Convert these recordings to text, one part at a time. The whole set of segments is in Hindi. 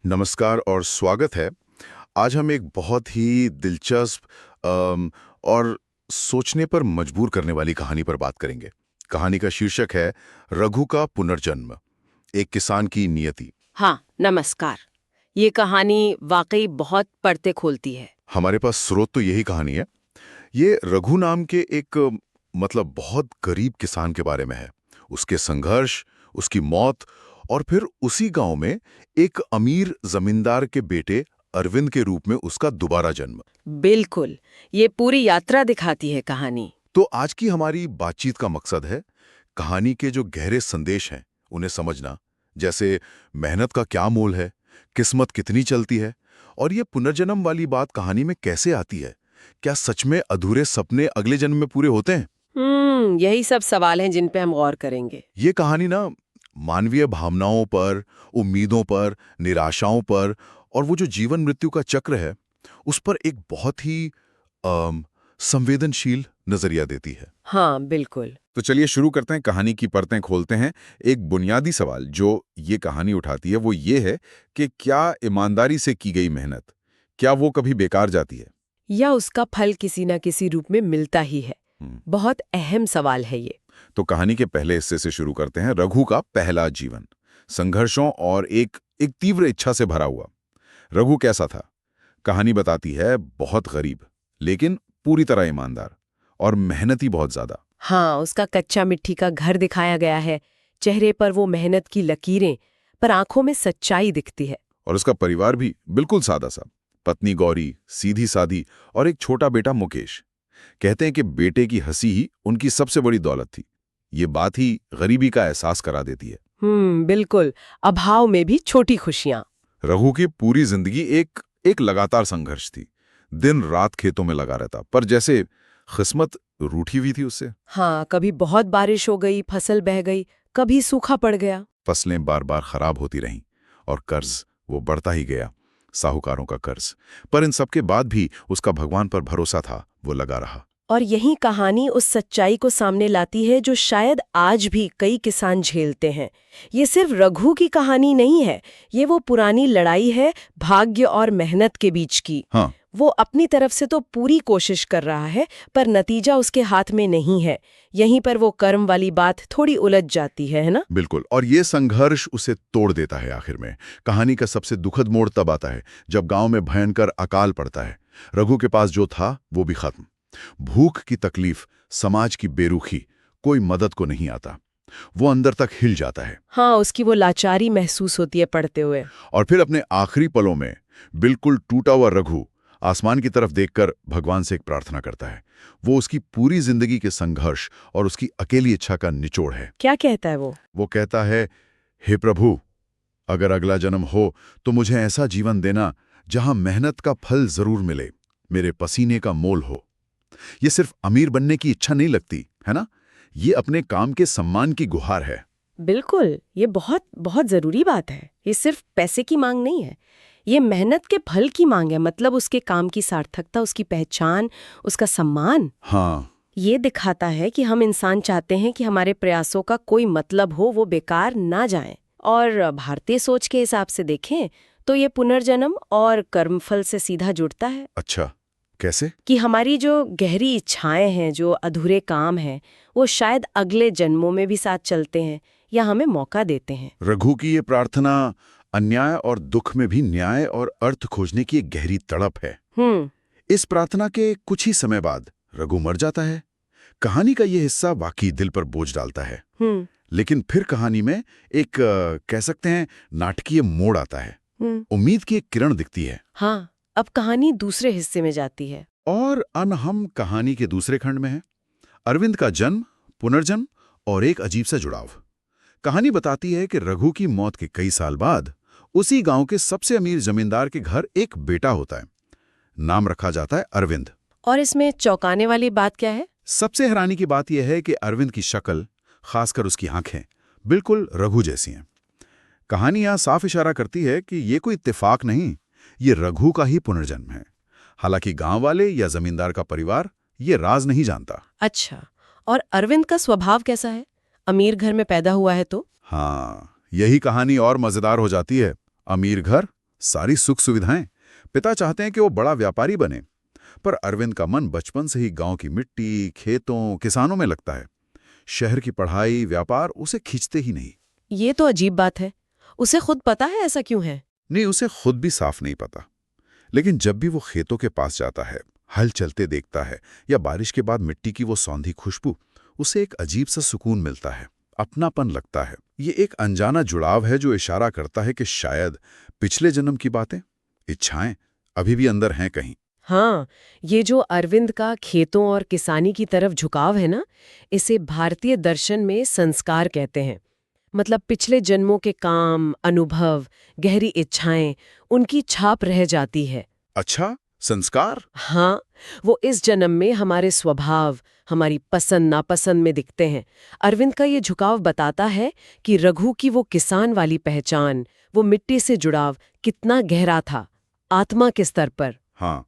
नमस्कार और स्वागत है। आज हम एक बहुत ही दिलचस्प और सोचने पर मजबूर करने वाली कहानी पर बात करेंगे। कहानी का शीर्षक है रघु का पुनर्जन्म, एक किसान की नियति। हाँ, नमस्कार। ये कहानी वाकई बहुत पढ़ते खोलती है। हमारे पास स्रोत तो यही कहानी है। ये रघु नाम के एक मतलब बहुत गरीब किसान के बारे में है। उसके संघर्ष, उसकी मौत और फिर उसी गांव में एक अमीर जमींदार के बेटे अरविंद के रूप में उसका दोबारा जन्म। बिल्कुल, ये पूरी यात्रा दिखाती है कहानी। तो आज की हमारी बातचीत का मकसद है कहानी के जो गहरे संदेश हैं उन्हें समझना, जैसे मेहनत का क्या मोल है, किस्मत कितनी चलती है, और ये पुनर्जन्म वाली बात कहानी में कैसे आती है। क्या सच में अधूरे सपने अगले जन्म में पूरे होते हैं? यही सब सवाल हैं जिन पे हम गौर करेंगे। ये कहानी ना मानवीय भावनाओं पर, उम्मीदों पर, निराशाओं पर और वो जो जीवन मृत्यु का चक्र है उस पर एक बहुत ही संवेदनशील नजरिया देती है। हाँ, बिल्कुल। तो चलिए शुरू करते हैं, कहानी की परतें खोलते हैं। एक बुनियादी सवाल जो ये कहानी उठाती है वो ये है कि क्या ईमानदारी से की गई मेहनत, क्या वो कभी बेकार जाती है? या उसका फल किसी न किसी रूप में मिलता ही है? बहुत अहम सवाल है ये। तो कहानी के पहले हिस्से से शुरू करते हैं। रघु का पहला जीवन, संघर्षों और एक तीव्र इच्छा से भरा हुआ। रघु कैसा था? कहानी बताती है बहुत गरीब, लेकिन पूरी तरह ईमानदार और मेहनती बहुत ज्यादा। हाँ, उसका कच्चा मिट्टी का घर दिखाया गया है। चेहरे पर वो मेहनत की लकीरें, पर आंखों में सच्चाई दिखती है। और उसका परिवार भी बिल्कुल सादा सा। पत्नी गौरी, सीधी सादी, और एक छोटा बेटा मुकेश। कहते हैं कि बेटे की हंसी ही उनकी सबसे बड़ी दौलत थी। ये बात ही गरीबी का एहसास करा देती है। बिल्कुल। अभाव में भी छोटी खुशियां। रघु की पूरी जिंदगी एक लगातार संघर्ष थी। दिन रात खेतों में लगा रहता, पर जैसे किस्मत रूठी हुई थी उससे। हाँ, कभी बहुत बारिश हो गई, फसल बह गई, कभी सूखा पड़ गया। फसलें बार बार खराब होती रहीं और कर्ज वो बढ़ता ही गया, साहूकारों का कर्ज। पर इन सबके बाद भी उसका भगवान पर भरोसा था, वो लगा रहा। और यही कहानी उस सच्चाई को सामने लाती है जो शायद आज भी कई किसान झेलते हैं। ये सिर्फ रघु की कहानी नहीं है, ये वो पुरानी लड़ाई है भाग्य और मेहनत के बीच की। हाँ। वो अपनी तरफ से तो पूरी कोशिश कर रहा है, पर नतीजा उसके हाथ में नहीं है। यहीं पर वो कर्म वाली बात थोड़ी उलझ जाती है ना? बिल्कुल, और ये संघर्ष उसे तोड़ देता है आखिर में। कहानी का सबसे दुखद मोड़ तब आता है जब गांव में भयंकर अकाल पड़ता है। रघु के पास जो था वो भी खत्म। भूख की तकलीफ, समाज की बेरुखी, कोई मदद को नहीं आता। वो अंदर तक हिल जाता है। हाँ, उसकी वो लाचारी महसूस होती है पढ़ते हुए। और फिर अपने आखिरी पलों में बिल्कुल टूटा हुआ रघु आसमान की तरफ देखकर भगवान से एक प्रार्थना करता है। वो उसकी पूरी जिंदगी के संघर्ष और उसकी अकेली इच्छा का निचोड़ है। क्या कहता है वो? वो कहता है, हे प्रभु, अगर अगला जन्म हो तो मुझे ऐसा जीवन देना जहां मेहनत का फल जरूर मिले, मेरे पसीने का मोल हो। ये सिर्फ अमीर बनने की इच्छा नहीं लगती है ना, ये अपने काम के सम्मान की गुहार है। बिल्कुल, ये बहुत बहुत जरूरी बात है। ये सिर्फ पैसे की मांग नहीं है, ये मेहनत के फल की मांग है। मतलब उसके काम की सार्थकता, उसकी पहचान, उसका सम्मान। हाँ, ये दिखाता है कि हम इंसान चाहते हैं कि हमारे प्रयासों का कोई मतलब हो, वो बेकार ना जाएं। और भारतीय सोच के हिसाब से देखें तो ये पुनर्जन्म और कर्मफल से सीधा जुड़ता है। अच्छा, कैसे? कि हमारी जो गहरी इच्छाएं हैं, जो अधूरे काम हैं, वो शायद अगले जन्मों में भी साथ चलते हैं या हमें मौका देते हैं। रघु की ये प्रार्थना अन्याय और दुख में भी न्याय और अर्थ खोजने की एक गहरी तड़प है। इस प्रार्थना के कुछ ही समय बाद रघु मर जाता है। कहानी का ये हिस्सा वाकई दिल पर बोझ डालता है। लेकिन फिर कहानी में एक कह सकते हैं नाटकीय मोड़ आता है। उम्मीद की एक किरण दिखती है। हाँ, अब कहानी दूसरे हिस्से में जाती है। और हम कहानी के दूसरे खंड में है अरविंद का जन्म, पुनर्जन्म और एक अजीब सा जुड़ाव। कहानी बताती है कि रघु की मौत के कई साल बाद उसी गांव के सबसे अमीर जमींदार के घर एक बेटा होता है। नाम रखा जाता है अरविंद। और इसमें चौंकाने वाली बात क्या है? सबसे हैरानी की बात यह है कि अरविंद की शक्ल, खासकर उसकी आंखें, बिल्कुल रघु जैसी हैं। कहानी यहां साफ इशारा करती है कि ये कोई इत्तेफाक नहीं, ये रघु का ही पुनर्जन्म है। हालांकि गांव वाले या जमींदार का परिवार ये राज नहीं जानता। अच्छा, और अरविंद का स्वभाव कैसा है? अमीर घर में पैदा हुआ है तो? हाँ, यही कहानी और मजेदार हो जाती है। अमीर घर सारी सुख सुविधाएं। पिता चाहते हैं कि वो बड़ा व्यापारी बने, पर अरविंद का मन बचपन से ही गांव की मिट्टी, खेतों, किसानों में लगता है। शहर की पढ़ाई, व्यापार उसे खींचते ही नहीं। ये तो अजीब बात है। उसे खुद पता है ऐसा क्यों है? नहीं, उसे खुद भी साफ नहीं पता। लेकिन जब भी वो खेतों के पास जाता है, हल चलते देखता है, या बारिश के बाद मिट्टी की वो सौंधी खुशबू, उसे एक अजीब सा सुकून मिलता है, अपनापन लगता है। ये एक अनजाना जुड़ाव है जो इशारा करता है कि शायद पिछले जन्म की बातें, इच्छाएं अभी भी अंदर हैं कहीं। हाँ, ये जो अरविंद का खेतों और किसानी की तरफ झुकाव है ना, इसे भारतीय दर्शन में संस्कार कहते हैं। मतलब पिछले जन्मों के काम, अनुभव, गहरी इच्छाएं, उनकी छाप रह जाती है। अच्छा, संस्कार? हाँ, वो इस जन्म में हमारे स्वभाव, हमारी पसंद नापसंद में दिखते हैं। अरविंद का ये झुकाव बताता है कि रघु की वो किसान वाली पहचान, वो मिट्टी से जुड़ाव कितना गहरा था, आत्मा के स्तर पर। हाँ,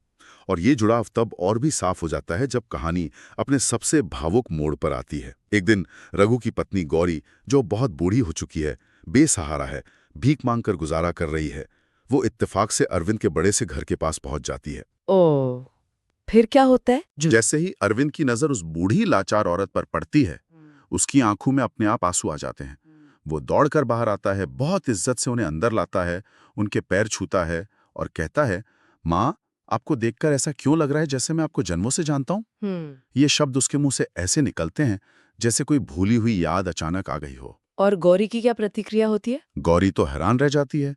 और ये जुड़ाव तब और भी साफ हो जाता है जब कहानी अपने सबसे भावुक मोड़ पर आती है। एक दिन रघु की पत्नी गौरी, जो बहुत बूढ़ी हो चुकी है, बेसहारा है, भीख मांगकर गुजारा कर रही है, वो इत्तेफाक से अरविंद के बड़े से घर के पास पहुंच जाती है। ओह, फिर क्या होता है? जैसे ही अरविंद की नजर उस बूढ़ी लाचार औरत पर पड़ती है, उसकी आंखों में अपने आप आंसू आ जाते हैं। वो दौड़कर बाहर आता है, बहुत इज्जत से उन्हें अंदर लाता है, उनके पैर छूता है और कहता है, माँ, आपको देखकर ऐसा क्यों लग रहा है जैसे मैं आपको जन्मों से जानता हूँ। ये शब्द उसके मुंह से ऐसे निकलते हैं जैसे कोई भूली हुई याद अचानक आ गई हो। और गौरी की क्या प्रतिक्रिया होती है? गौरी तो हैरान रह जाती है।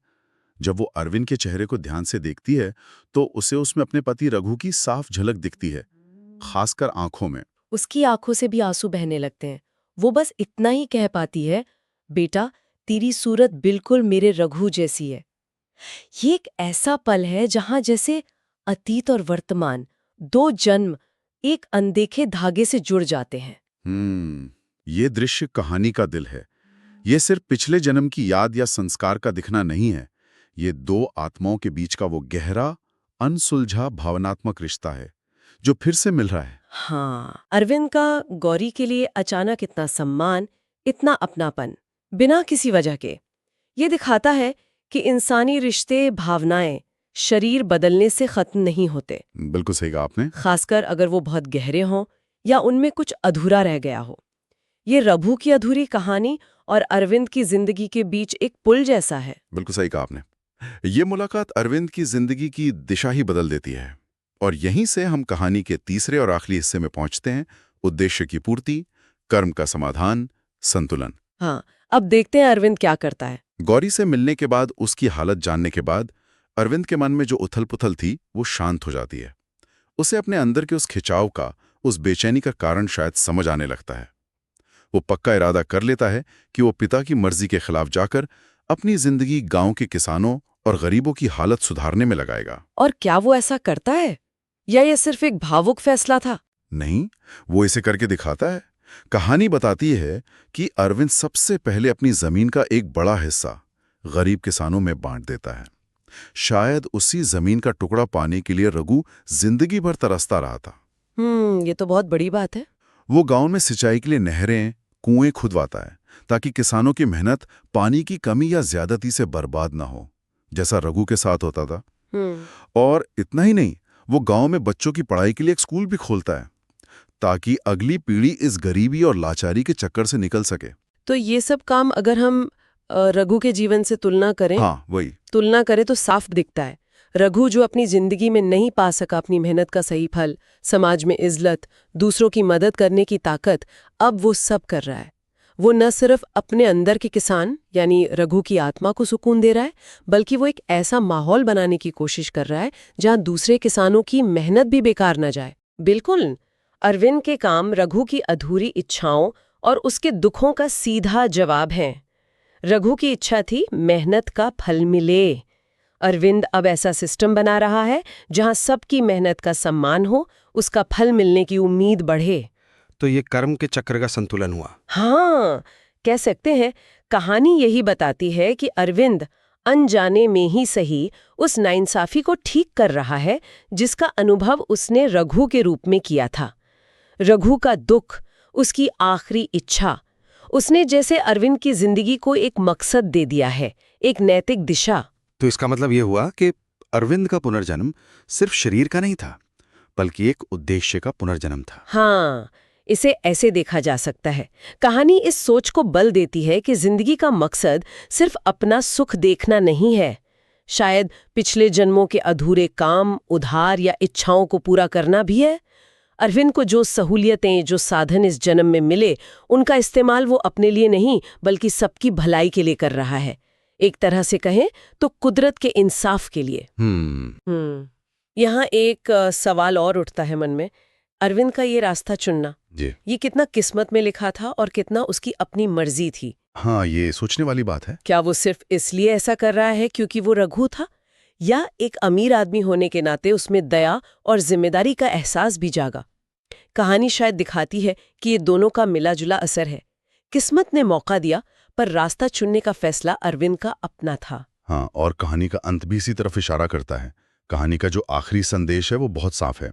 जब वो अरविंद के चेहरे को ध्यान से देखती है तो उसे उसमें अपने पति रघु की साफ झलक दिखती है, खासकर आंखों में। उसकी आंखों से भी आंसू बहने लगते हैं। वो बस इतना ही कह पाती है, बेटा, तेरी सूरत बिल्कुल मेरे रघु जैसी है। ये एक ऐसा पल है जहां जैसे अतीत और वर्तमान, दो जन्म एक अनदेखे धागे से जुड़ जाते हैं। ये दृश्य कहानी का दिल है। ये सिर्फ पिछले जन्म की याद या संस्कार का दिखना नहीं है, ये दो आत्माओं के बीच का वो गहरा, अनसुलझा भावनात्मक रिश्ता है जो फिर से मिल रहा है। हाँ, अरविंद का गौरी के लिए अचानक इतना सम्मान, इतना अपनापन, बिना किसी वजह के। ये दिखाता है कि इंसानी रिश्ते, भावनाएं शरीर बदलने से खत्म नहीं होते। बिल्कुल सही कहा आपने। खासकर अगर वो बहुत गहरे हों या उनमें कुछ अधूरा रह गया हो। ये रघु की अधूरी कहानी और अरविंद की जिंदगी के बीच एक पुल जैसा है। बिल्कुल सही कहा आपने। ये मुलाकात अरविंद की जिंदगी की दिशा ही बदल देती है। और यहीं से हम कहानी के तीसरे और आखिरी हिस्से में पहुंचते हैं, उद्देश्य की पूर्ति, कर्म का समाधान, संतुलन। हाँ, अब देखते हैं अरविंद क्या करता है। गौरी से मिलने के बाद, उसकी हालत जानने के बाद अरविंद के मन में जो उथल-पुथल थी वो शांत हो जाती है। उसे अपने अंदर के उस खिंचाव का, उस बेचैनी का कारण शायद समझ आने लगता है। वो पक्का इरादा कर लेता है कि वो पिता की मर्जी के खिलाफ जाकर अपनी जिंदगी गांव के किसानों और गरीबों की हालत सुधारने में लगाएगा। और क्या वो ऐसा करता है या ये सिर्फ एक भावुक फैसला था? नहीं, वो इसे करके दिखाता है। कहानी बताती है कि अरविंद सबसे पहले अपनी जमीन का एक बड़ा हिस्सा गरीब किसानों में बांट देता है। शायद उसी जमीन का टुकड़ा पाने के लिए रघु जिंदगी भर तरसता रहा था। ये तो बहुत बड़ी बात है। वो गांव में सिंचाई के लिए नहरें, कुएं खुदवाता है ताकि किसानों की मेहनत पानी की कमी या ज्यादती से बर्बाद ना हो, जैसा रघु के साथ होता था। और इतना ही नहीं, वो गांव में बच्चों की पढ़ाई के लिए एक स्कूल भी खोलता है ताकि अगली पीढ़ी इस गरीबी और लाचारी के चक्कर से निकल सके। तो ये सब काम अगर हम रघु के जीवन से तुलना करें, हाँ, वही तुलना करें तो साफ दिखता है। रघु जो अपनी जिंदगी में नहीं पा सका अपनी मेहनत का सही फल, समाज में इज्जत, दूसरों की मदद करने की ताकत, अब वो सब कर रहा है। वो न सिर्फ अपने अंदर के किसान यानी रघु की आत्मा को सुकून दे रहा है, बल्कि वो एक ऐसा माहौल बनाने की कोशिश कर रहा है जहां दूसरे किसानों की मेहनत भी बेकार न जाए। बिल्कुल, अरविंद के काम रघु की अधूरी इच्छाओं और उसके दुखों का सीधा जवाब है। रघु की इच्छा थी मेहनत का फल मिले। अरविंद अब ऐसा सिस्टम बना रहा है जहां सबकी मेहनत का सम्मान हो, उसका फल मिलने की उम्मीद बढ़े। तो ये कर्म के चक्र का संतुलन हुआ। हाँ, कह सकते हैं। कहानी यही बताती है कि अरविंद अनजाने में ही सही उस नाइंसाफी को ठीक कर रहा है जिसका अनुभव उसने रघु के रूप में किया था। रघु का दुख, उसकी आखिरी इच्छा, उसने जैसे अरविंद की जिंदगी को एक मकसद दे दिया है, एक नैतिक दिशा। तो इसका मतलब ये हुआ कि अरविंद का पुनर्जन्म सिर्फ शरीर का नहीं था, बल्कि एक उद्देश्य का पुनर्जन्म था। हाँ, इसे ऐसे देखा जा सकता है। कहानी इस सोच को बल देती है कि जिंदगी का मकसद सिर्फ अपना सुख देखना नहीं है। शायद पिछले जन्मों के अधूरे काम, उधार या इच्छाओं को पूरा करना भी है। अरविंद को जो सहूलियतें, जो साधन इस जन्म में मिले, उनका इस्तेमाल वो अपने लिए नहीं बल्कि सबकी भलाई के लिए कर रहा है। एक तरह से कहें तो कुदरत के इंसाफ के लिए। यहाँ एक सवाल और उठता है मन में, अरविंद का ये रास्ता चुनना, ये कितना किस्मत में लिखा था और कितना उसकी अपनी मर्जी थी। हाँ, ये सोचने वाली बात है। क्या वो सिर्फ इसलिए ऐसा कर रहा है क्योंकि वो रघु था, या एक अमीर आदमी होने के नाते उसमें दया और जिम्मेदारी का एहसास भी जागा? कहानी शायद दिखाती है कि ये दोनों का मिला जुला असर है। किस्मत ने मौका दिया, पर रास्ता चुनने का फैसला अरविंद का अपना था। हाँ, और कहानी का अंत भी इसी तरफ इशारा करता है। कहानी का जो आखिरी संदेश है वो बहुत साफ है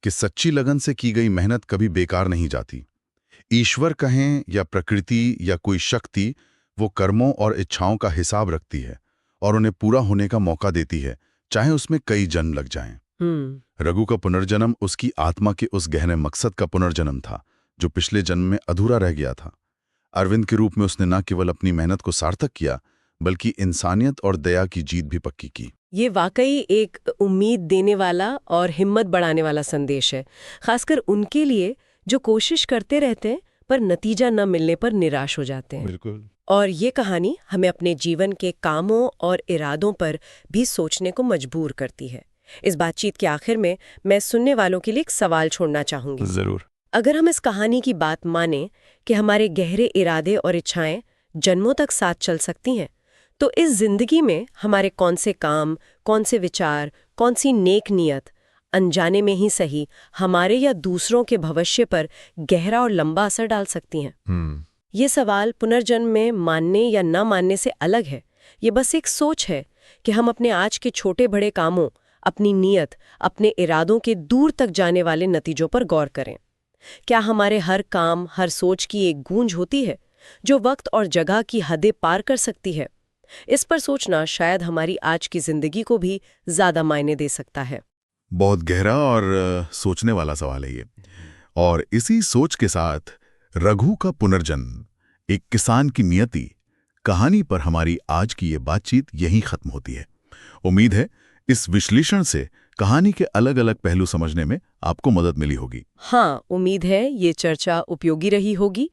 कि सच्ची लगन से की गई मेहनत कभी बेकार नहीं जाती। ईश्वर कहें या प्रकृति या कोई शक्ति, वो कर्मों और इच्छाओं का हिसाब रखती है और उन्हें पूरा होने का मौका देती है, चाहे उसमें कई जन्म लग जाएं। रघु का पुनर्जन्म उसकी आत्मा के उस गहरे मकसद का पुनर्जन्म था जो पिछले जन्म में अधूरा रह गया था। अरविंद के रूप में उसने न केवल अपनी मेहनत को सार्थक किया, बल्कि इंसानियत और दया की जीत भी पक्की की। ये वाकई एक उम्मीद देने वाला और हिम्मत बढ़ाने वाला संदेश है, खासकर उनके लिए जो कोशिश करते रहते हैं पर नतीजा न मिलने पर निराश हो जाते हैं। बिल्कुल। और ये कहानी हमें अपने जीवन के कामों और इरादों पर भी सोचने को मजबूर करती है। इस बातचीत के आखिर में मैं सुनने वालों के लिए एक सवाल छोड़ना चाहूंगी। जरूर। अगर हम इस कहानी की बात माने कि हमारे गहरे इरादे और इच्छाएं जन्मों तक साथ चल सकती हैं, तो इस जिंदगी में हमारे कौन से काम, कौन से विचार, कौन सी नेक नियत अनजाने में ही सही हमारे या दूसरों के भविष्य पर गहरा और लंबा असर डाल सकती हैं? ये सवाल पुनर्जन्म में मानने या न मानने से अलग है। ये बस एक सोच है कि हम अपने आज के छोटे बड़े कामों, अपनी नीयत, अपने इरादों के दूर तक जाने वाले नतीजों पर गौर करें। क्या हमारे हर काम, हर सोच की एक गूंज होती है जो वक्त और जगह की हदें पार कर सकती है? इस पर सोचना शायद हमारी आज की जिंदगी को भी ज्यादा मायने दे सकता है। बहुत गहरा और सोचने वाला सवाल है ये। और इसी सोच के साथ रघु का पुनर्जन्म, एक किसान की नियति कहानी पर हमारी आज की ये बातचीत यहीं खत्म होती है। उम्मीद है इस विश्लेषण से कहानी के अलग अलग पहलू समझने में आपको मदद मिली होगी। हाँ, उम्मीद है ये चर्चा उपयोगी रही होगी।